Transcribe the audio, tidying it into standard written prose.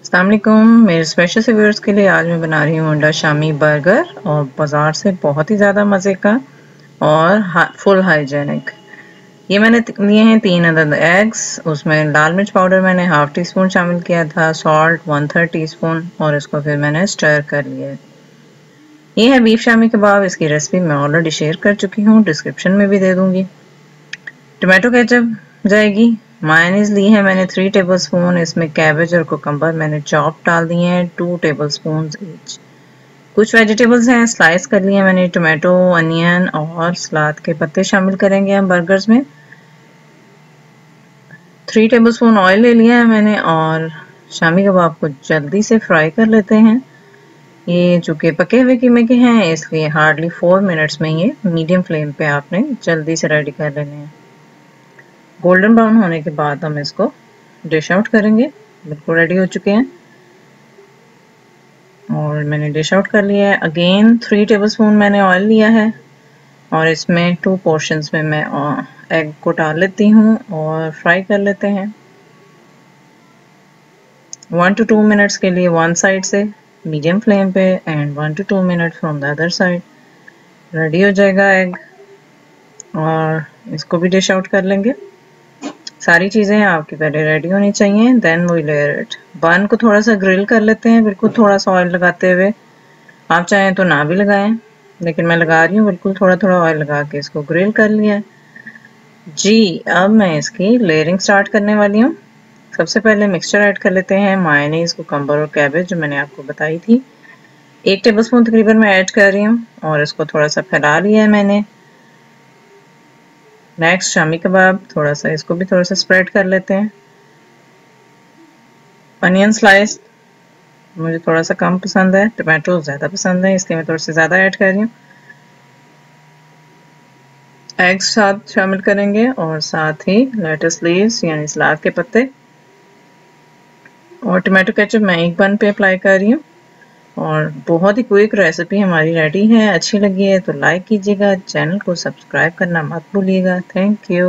अस्सलाम वालेकुम। मेरे स्पेशल से व्यूअर्स के लिए आज मैं बना रही हूँ अंडा शामी बर्गर और बाज़ार से बहुत ही ज़्यादा मज़े का और फुल हाइजेनिक। ये मैंने लिए हैं 3 अदद एग्स। उसमें लाल मिर्च पाउडर मैंने हाफ टी स्पून शामिल किया था, सॉल्ट 1/3 टीस्पून और इसको फिर मैंने स्टर कर लिया। ये है बीफ शामी कबाब। इसकी रेसिपी मैं ऑलरेडी शेयर कर चुकी हूँ, डिस्क्रिप्शन में भी दे दूँगी। टमाटो केचप जाएगी। मायोनीज ली है मैंने 3 टेबलस्पून। इसमें कैबेज और कुकम्बर मैंने चॉप डाल दिए हैं 2 टेबलस्पून ईच। कुछ वेजिटेबल्स हैं स्लाइस कर लिए मैंने, टमाटो, अनियन और सलाद के पत्ते शामिल करेंगे हम बर्गर्स में। 3 टेबलस्पून ऑयल ले लिया है मैंने और शामी कबाब को जल्दी से फ्राई कर लेते हैं। ये चूँकि पके हुए कीमे के हैं इसलिए हार्डली 4 मिनट्स में ये मीडियम फ्लेम पे आपने जल्दी से रेडी कर लेने हैं। गोल्डन ब्राउन होने के बाद हम इसको डिश आउट करेंगे। बिल्कुल रेडी हो चुके हैं और मैंने डिश आउट कर लिया है। अगेन 3 टेबलस्पून मैंने ऑयल लिया है और इसमें 2 पोर्शंस में मैं एग को डाल लेती हूँ और फ्राई कर लेते हैं 1 to 2 मिनट्स के लिए वन साइड से मीडियम फ्लेम पे and 1 to 2 minute from the other side. Ready हो जाएगा एग और इसको भी डिश आउट कर लेंगे। सारी चीज़ें आपकी पहले रेडी होनी चाहिए, देन वी लेयर इट। बन को थोड़ा सा ग्रिल कर लेते हैं, बिल्कुल थोड़ा सा ऑयल लगाते हुए। आप चाहें तो ना भी लगाएं, लेकिन मैं लगा रही हूँ। बिल्कुल थोड़ा थोड़ा ऑयल लगा के इसको ग्रिल कर लिया जी। अब मैं इसकी लेयरिंग स्टार्ट करने वाली हूँ। सबसे पहले मिक्सचर ऐड कर लेते हैं, मायोनीज, कुकम्बर और कैबेज जो मैंने आपको बताई थी। 1 टेबलस्पून तकरीबन मैं ऐड कर रही हूँ और इसको थोड़ा सा फैला लिया है मैंने। नेक्स्ट शामी कबाब, थोड़ा सा इसको भी थोड़ा सा स्प्रेड कर लेते हैं। अनियन स्लाइस मुझे थोड़ा सा कम पसंद है, टमाटो ज़्यादा पसंद है इसलिए मैं थोड़ा सा ज़्यादा ऐड कर रही हूँ। एग्स साथ शामिल करेंगे और साथ ही लेटस लीव्स यानी सलाद के पत्ते और टमाटो केचप मैं एक बन पे अप्लाई कर रही हूँ। और बहुत ही क्विक रेसिपी हमारी रेडी है। अच्छी लगी है तो लाइक कीजिएगा, चैनल को सब्सक्राइब करना मत भूलिएगा। Thank you.